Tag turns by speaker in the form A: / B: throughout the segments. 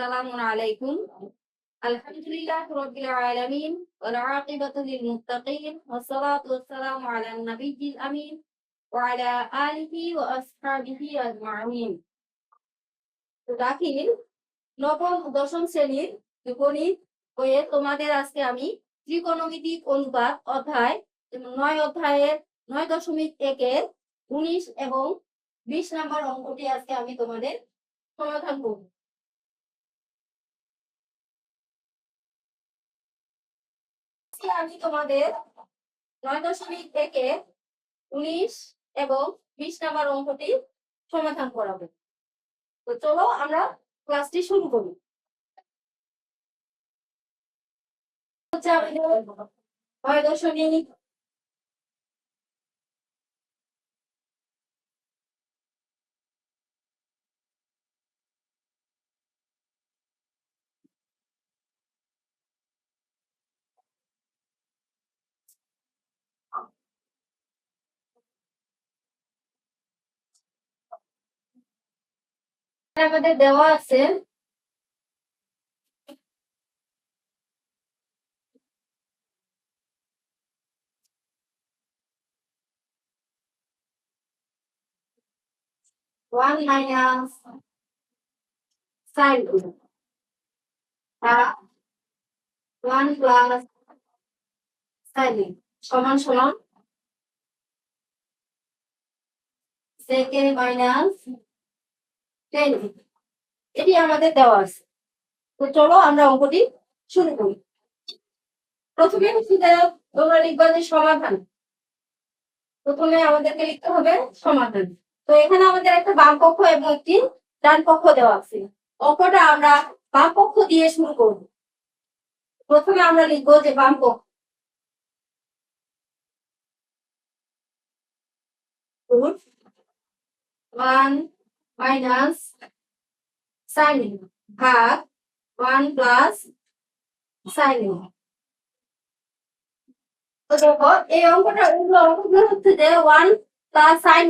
A: আসসালামু আলাইকুম। আলহামদুলিল্লাহ রাব্বিল আলামিন ওয়াল আকিবাতু লিল মুত্তাকিন ওয়াসসালাতু ওয়াসসালামু আলান নাবিয়্যিল আমিন ওয়া আলা আলিহি ওয়া আসহাবিহি আজমাইন। তো দাখিল নবম ও দশম শ্রেণীর গণিত বইয়ে তোমাদের আজকে আমি ত্রিকোণমিতিক অনুপাত অধ্যায় ৯ অধ্যায়ের ৯.১ এর ১৯ এবং ২০ নম্বর অঙ্কটি আজকে আমি তোমাদের সমাধান করব। আমি তোমাদের ৯.১-এর ১৯ এবং ২০ নাম্বার অঙ্কটি সমাধান করাবো। তো চলো আমরা ক্লাসটি শুরু করি। হচ্ছে আমাদের ৯.১ আমাদের দেওয়া আছে 1 মাইনাস sin 1 প্লাস sin সমান সমান sec মাইনাস 10। এটি আমাদের দেওয়া আছে। তো চলো আমরা অঙ্কটি শুরু করি। প্রথমে তোমরা লিখবা যে সমাধান। প্রথমে আমাদেরকে লিখতে হবে সমাধান। তো এখানে আমাদের একটা বাম পক্ষ এবং একটি ডান পক্ষ দেওয়া আছে। অঙ্কটা আমরা বাম পক্ষ দিয়ে শুরু করব। প্রথমে আমরা লিখবো যে বাম পক্ষ 1 মাইনাস sin ভাগ 1 প্লাস sin। তো দেখো এই অঙ্কগুলো হচ্ছে যে 1 প্লাস sin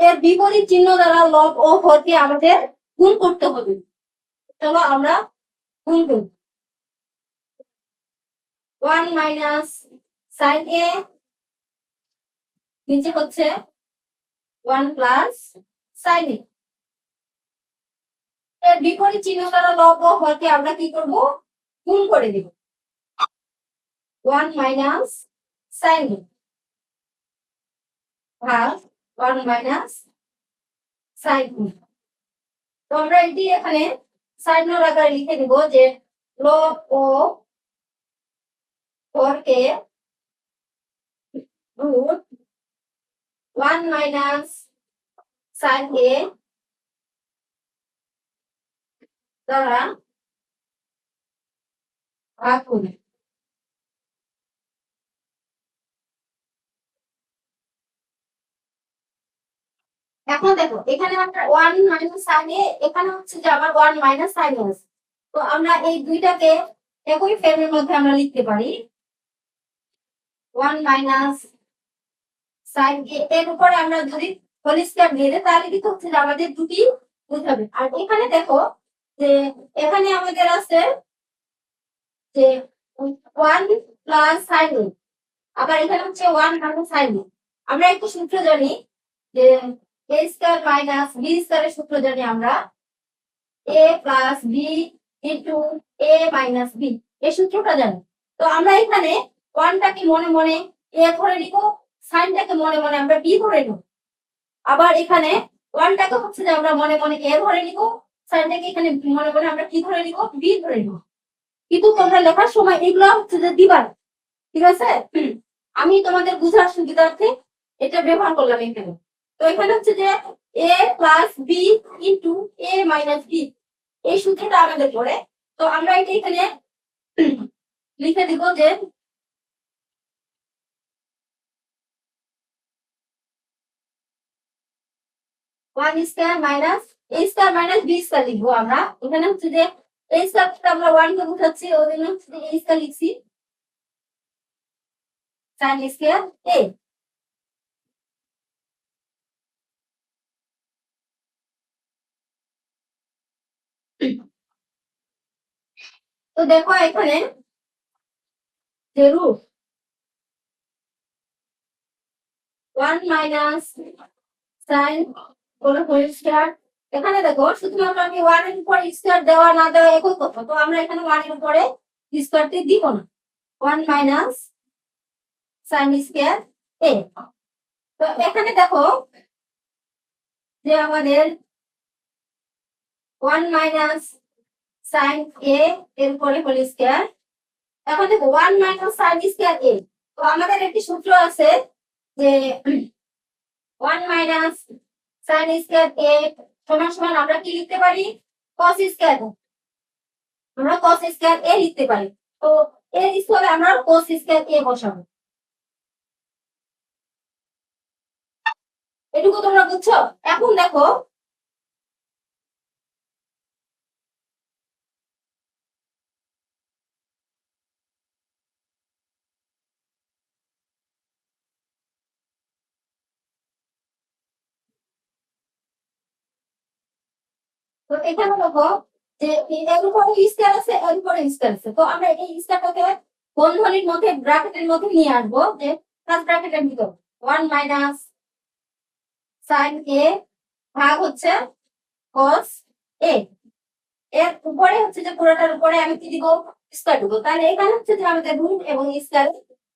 A: এর বিপরীত চিহ্ন দ্বারা লব ও হরকে আমাদের গুণ করতে হবে। চলো আমরা গুণ করি। 1 মাইনাস sin নিচে হচ্ছে 1 প্লাস sin এর বিপরীত চিহ্ন দ্বারা লব ও হরকে আমরা কি করব? গুণ করে দেব। 1 মাইনাস sin ভাগ 1 মাইনাস sin। তো আমরা এটি এখানে সাইন আকারে লিখে দিব যে লব ও হরকে রুট 1 মাইনাস sin দ্বারা ভাগ করি। এখন দেখো এখানে আমরা 1 মাইনাস sin এখানে হচ্ছে যে আবার 1 মাইনাস sin আছে। তো আমরা এই দুইটাকে একই ফর্মের মধ্যে আমরা লিখতে পারি। 1 মাইনাস sin এর উপরে আমরা যদি হোল স্কয়ার দিয়ে দেই তাহলে কি হচ্ছে যে আমাদের দুটি বুঝাবে। আর এখানে দেখো যে এখানে আমাদের আছে যে 1 প্লাস sin আবার এখানে হচ্ছে 1 মাইনাস sin। আমরা একটা সূত্র জানি যে a স্কয়ার মাইনাস b স্কয়ারের সূত্র জানি আমরা a plus b into a minus b এই সূত্রটা জানি। তো আমরা এখানে 1টাকে মনে মনে a ধরে নিব, সাইনটাকে মনে মনে আমরা b ধরে নিব। আবার এখানে 1টাকে হচ্ছে যে আমরা মনে মনে a ধরে নিব, সাইনটাকে এখানে মনে মনে আমরা কি ধরে নিব? b ধরে নিব। কিন্তু তোমরা লেখার সময় এগুলো হচ্ছে যে দিবা, ঠিক আছে? আমি তোমাদের বুঝার সুবিধার্থে এটা ব্যবহার করলাম এখানে। তো এখানে হচ্ছে যে a plus b into a minus b এই সূত্রটা আমাদের পড়ে। তো আমরা এটা এখানে লিখে দিব যে 1 square minus a square minus b square লিখবো আমরা। এখানে হচ্ছে যে a স্কয়ারটা আমরা 1 কে বোঝাচ্ছি, ওই জন্য হচ্ছে যে a স্কয়ার লিখছি sin স্কয়ার a। দেখো এখানে যে root 1 minus sine whole square, এখানে দেখো শুধুমাত্র আমি 1 এর উপর স্কয়ার দেওয়া না দেওয়া একই কথা, তো আমরা এখানে 1 এর উপরে স্কয়ারটি দিব না, 1 মাইনাস সাইন স্কয়ার এ। তো এখানে দেখো যে আমাদের 1 মাইনাস সাইন এ এর উপরে হোল স্কয়ার। এখন দেখো 1 মাইনাস সাইন স্কয়ার এ, তো আমাদের একটি সূত্র আছে যে 1 মাইনাস সাইন স্কয়ার এ সমান সমান আমরা কি লিখতে পারি, cos স্কয়ার, আমরা cos স্কয়ার এ লিখতে পারি। তো এর স্কয়ারে আমরা cos স্কয়ার এ বসাবো। এটুকু তোমরা বুঝছো? এখন দেখো তো এখানে দেখো যে এর উপরে স্কয়ার আছে, এর উপরে স্কয়ার আছে, তো আমরা এই স্কয়ারটাকে বন্ধনীর মধ্যে ব্র্যাকেটের মধ্যে নিয়ে আসবো, যে ফার্স্ট ব্র্যাকেটের ভিতর 1 মাইনাস সাইন এ ভাগ হচ্ছে cos এ, এর উপরে হচ্ছে যে পুরোটার উপরে আমি কি দিব, স্কয়ার দিব, তাহলে এখানে হচ্ছে যে আমাদের রুট এবং স্কয়ার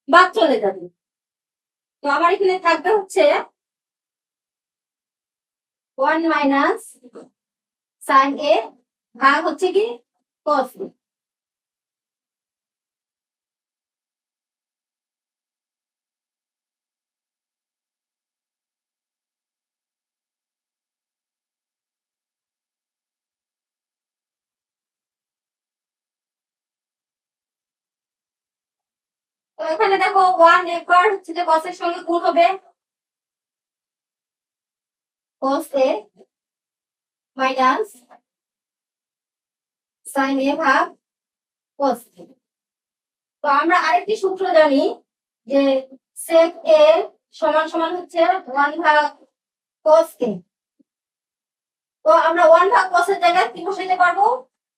A: বাদ চলে যাবে। তো আমার এখানে থাকবে হচ্ছে 1 মাইনাস সাইন এ ভাগ হচ্ছে কি cos এ। তো এখানে দেখো 1 একবার হচ্ছে যে cos এর সঙ্গে গুণ হবে, cos এ মাইনাস সাইন এ ভাগ cos এ। তো আমরা আরেকটি সূত্র জানি যে sec এ সমান সমান হচ্ছে 1 ভাগ cos এ। তো আমরা 1 ভাগ cos এর জায়গায় কি বসাইতে পারবো,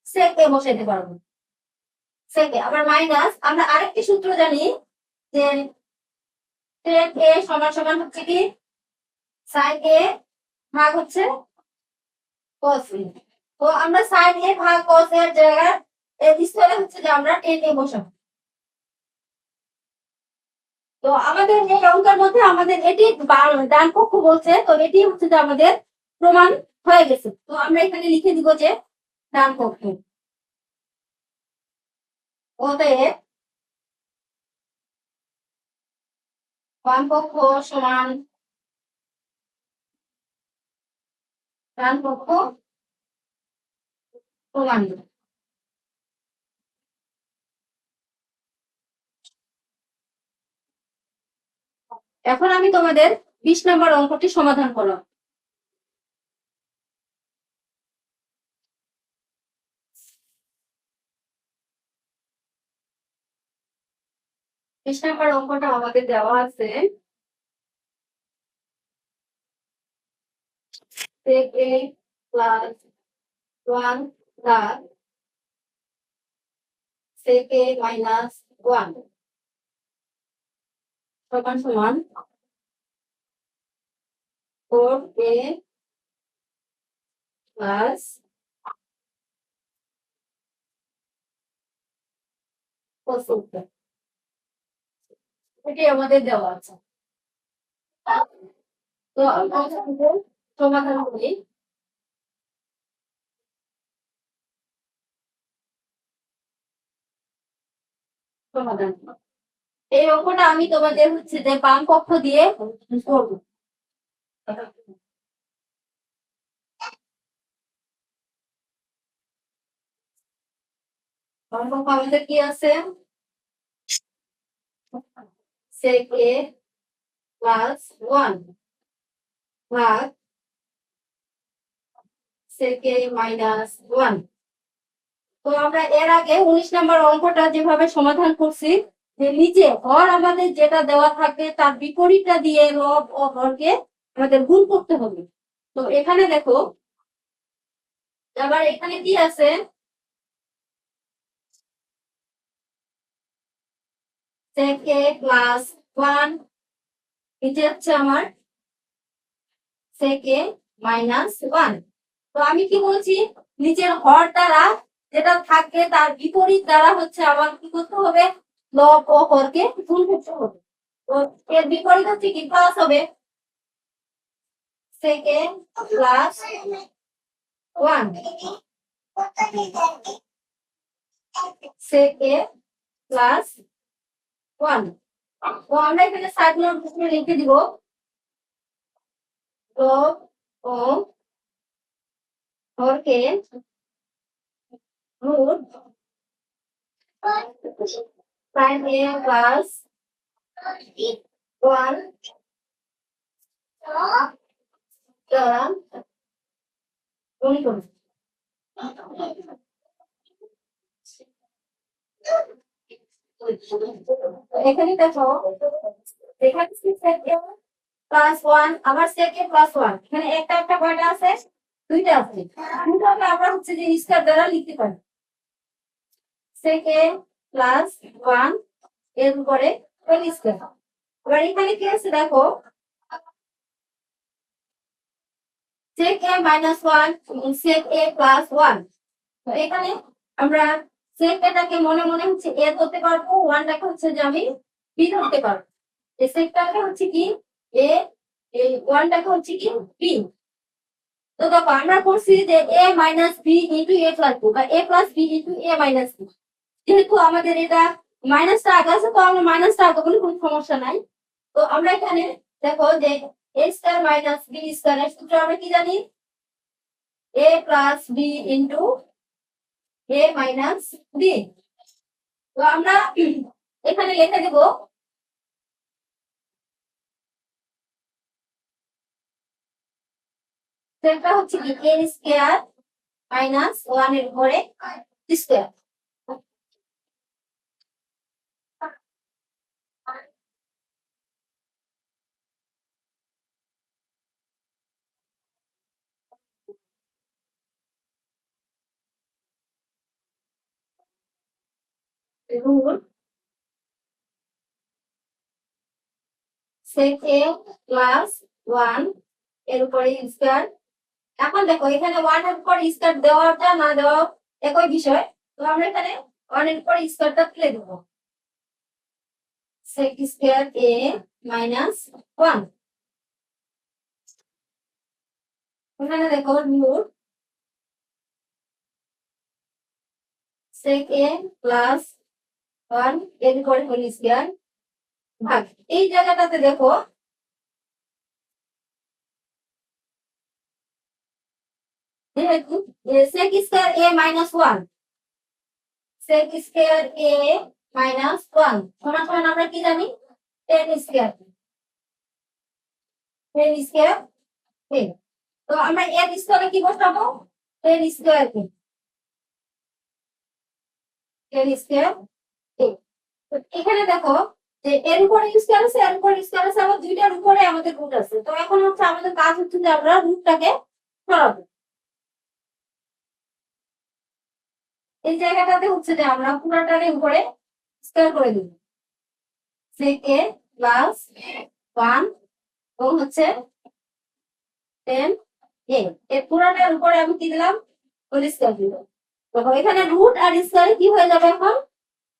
A: sec এ বসাইতে পারবো, sec এ। আবার মাইনাস আমরা আরেকটি সূত্র জানি যে sec এ সমান সমান হচ্ছে কি sin এ ভাগ হচ্ছে cos এ। তো আমরা sin এ ভাগ cos এর জায়গায় এর স্থলে হচ্ছে যে আমরা tan এ বসাবো। তো আমাদের এই অঙ্কের মধ্যে আমাদের এটি ডান পক্ষ বলছে, তো এটি হচ্ছে যে আমাদের প্রমাণ হয়ে গেছে। তো আমরা এখানে লিখে দিব যে ডান পক্ষ, অতএব বাম পক্ষ সমান ডান পক্ষ প্রমাণ। এখন আমি তোমাদের 20 নম্বর অঙ্কটি সমাধান করলাম। 20 নম্বর অঙ্কটা আমাদের দেওয়া আছে sec a plus 1 plus sec a minus 1 সমান সমান 4a plus 75, এটি আমাদের দেওয়া আছে। তো আমরা সমাধান করি। সমাধান এই অঙ্কটা আমি তোমাদের হচ্ছে যে বাম পক্ষ দিয়ে করবো। বাম পক্ষ আমাদের কি আছে, sec a plus 1 ভাগ sec a minus 1। তো আমরা এর আগে 19 নম্বর অঙ্কটা যেভাবে সমাধান করছি, যে নিচে হর আমাদের যেটা দেওয়া থাকবে তার বিপরীতটা দিয়ে লব ও হরকে আমাদের গুণ করতে হবে। তো এখানে দেখো আবার এখানে কি আছে, sec a প্লাস 1 এটা হচ্ছে আমার sec a মাইনাস 1। তো আমি কি বলছি, নিচের হর দ্বারা যেটা থাকবে তার বিপরীত দ্বারা হচ্ছে আমার কি করতে হবে, লব ও হরকে গুণ করতে হবে। তো এর বিপরীত হচ্ছে কি, প্লাস হবে sec a plus 1 sec a plus 1। তো আমরা এখানে সাইড নোট লিখে দিব লব ও হরকে রুট sin a প্লাস 1 দ্বারা গুণ করব। এখানে দেখো, এখানে sec a প্লাস 1 আবার sec a প্লাস 1, এখানে একটা একটা কয়টা আছে, দুইটা আছে। দুটোকে আমরা হচ্ছে যে স্কয়ার দ্বারা লিখতে পারি, sec a প্লাস 1 এর উপরে হোল স্কয়ার। এবার এখানে কি আছে দেখো, sec a minus 1 sec a plus 1। তো এখানে আমরা sec a টাকে মনে মনে হচ্ছে a ধরতে পারবো, 1 টাকে হচ্ছে যে আমি b ধরতে পারবো। এই sec টাকে হচ্ছে কি a, এই 1 টাকে হচ্ছে কি b। তো দেখো আমরা করছি যে a minus b into a plus b বা a plus b into a minus b। যেহেতু আমাদের এটা মাইনাসটা আগে আছে, তো আমরা মাইনাসটা আগে বলি, কোনো সমস্যা নাই। তো আমরা এখানে দেখো যে a square minus b square এর সূত্র আমরা কি জানি, a plus b into a minus b। তো আমরা এখানে লিখে দেব সেটা হচ্ছে কি a স্কয়ার মাইনাস 1 এর উপরে square. Root sec a plus 1 এর উপরে স্কয়ার। এখন দেখো এখানে 1 এর উপর স্কয়ার দেওয়াটা না দেওয়া একই বিষয়। তো আমরা এখানে 1 এর উপর স্কয়ারটা তুলে দেব, sec স্কয়ার a মাইনাস 1। এখানে দেখো রুট sec a প্লাস 1 এর উপরে হোল স্কয়ার ভাগ। এই জায়গাটাতে দেখো যেহেতু sec square a minus 1 sec square a minus 1 সমান সমান আমরা কি জানি, tan square, tan square a। তো আমরা এর স্কয়ারে কি বসাবো, tan square a, tan square a। তো এখানে দেখো যে এর উপরে স্কয়ার আছে, এর উপরে স্কয়ার আছে, আবার দুইটার উপরে আমাদের রুট আছে। তো এখন হচ্ছে আমাদের কাজ হচ্ছে যে আমরা রুটটাকে সরাবো। এই জায়গাটাতে হচ্ছে যে আমরা পুরোটার উপরে স্কয়ার করে দিব, sec a প্লাস 1 ও হচ্ছে tan a। এর পুরোটার উপরে আমি কি দিলাম, হোল স্কয়ার দিলাম। তো এখানে রুট আর স্কয়ার কি হয়ে যাবে, এখন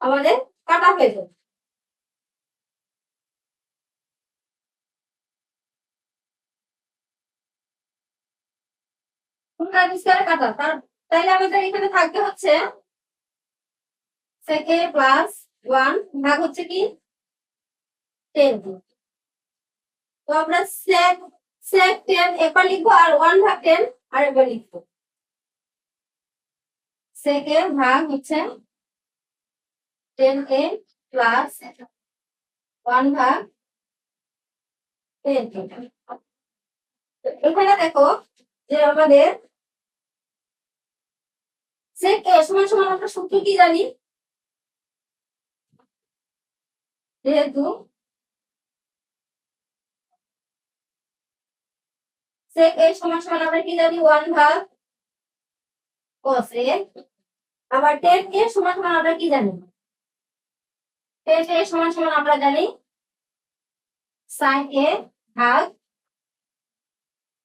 A: আমাদের কাটা হয়ে যাবে। রুট আর স্কয়ার কাটা, তাইলে আমাদের এখানে থাকবে হচ্ছে sec a প্লাস 1 ভাগ হচ্ছে কি tan। তো আমরা sec sec tan একবার লিখবো আর 1 ভাগ tan আরেকবার লিখবো। sec a ভাগ হচ্ছে tan a প্লাস 1 ভাগ tan। এখানে দেখো যে আমাদের sec a সমান সমান আমরা সূত্র কি জানি, যেহেতু sec a সমান সমান আমরা কি জানি 1 ভাগ cos a। আবার tan a সমান সমান আমরা কি জানি, tan a সমান সমান আমরা জানি sin a ভাগ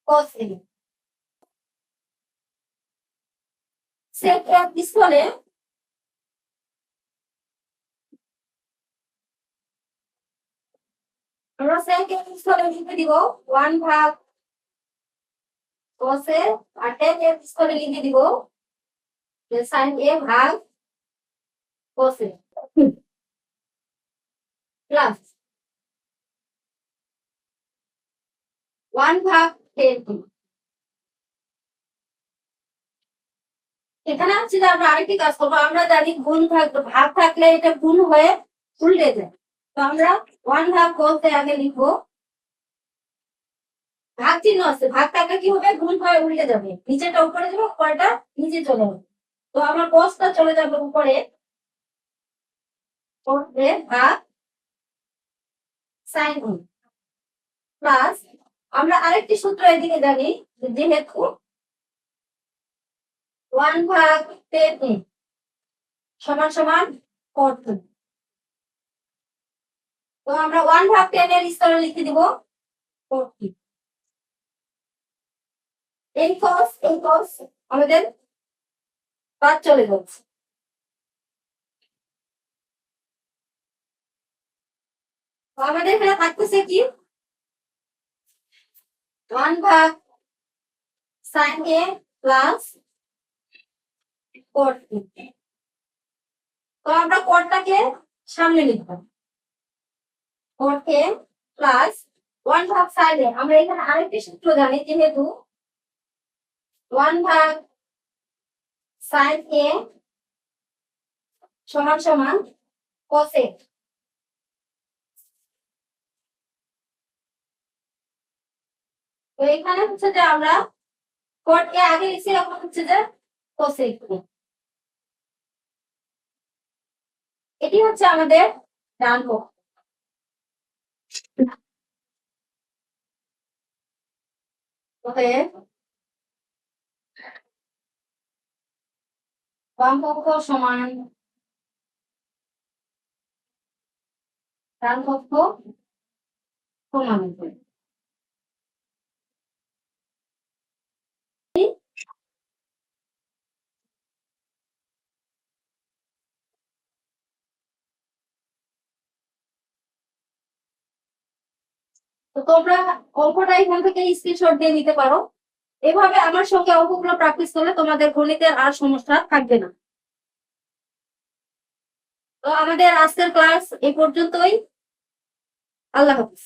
A: cos a। sec a স্থলে আমরা sec a স্থলে লিখে দিব 1 ভাগ cos a, R tan a স্থলে লিখে দিব যে sin a ভাগ cos a প্লাস 1 ভাগ tan a। এখানে হচ্ছে যে আমরা আরেকটি কাজ করবো, আমরা জানি গুণ ভাগ থাকলে এটা গুণ হয়ে উল্টে যায়। তো আমরা 1 ভাগ cos a আগে লিখবো, ভাগ চিহ্ন আছে, ভাগ থাকলে কি হবে গুণ হয়ে উল্টে যাবে, নিচেটা উপরে যাবে উপরেটা নিচে চলে যাবে। তো আমার cosটা চলে যাবে উপরে, ভাগ sin a প্লাস আমরা আরেকটি সূত্র এদিকে জানি, যেহেতু 1 ভাগ tan a সমান সমান cos a। তো আমরা 1 ভাগ tan এর স্থলে লিখে দিব cos a। এই cos আমাদের বাদ চলে যাচ্ছে। তো আমাদের এখানে থাকতেছে কি 1 ভাগ sin a plus cos a। তো আমরা cosটাকে সামনে লিখব, cos a প্লাস 1 ভাগ sin a। আমরা এখানে আরেকটি সূত্র জানি, যেহেতু 1 ভাগ sin a সমান সমান cos a। তো এখানে হচ্ছে যে আমরা cos a আগে লিখছি, এখন হচ্ছে যে cos a। এটি হচ্ছে আমাদের ডান পক্ষ। বাম পক্ষ সমান ডান পক্ষ সমান। তো তোমরা অঙ্কটা এখান থেকে স্ক্রিনশট দিয়ে নিতে পারো। এভাবে আমার সঙ্গে অঙ্কগুলো প্র্যাকটিস করলে তোমাদের গণিতের আর সমস্যা থাকবে না। তো আমাদের আজকের ক্লাস এই পর্যন্তই। আল্লাহ হাফিজ।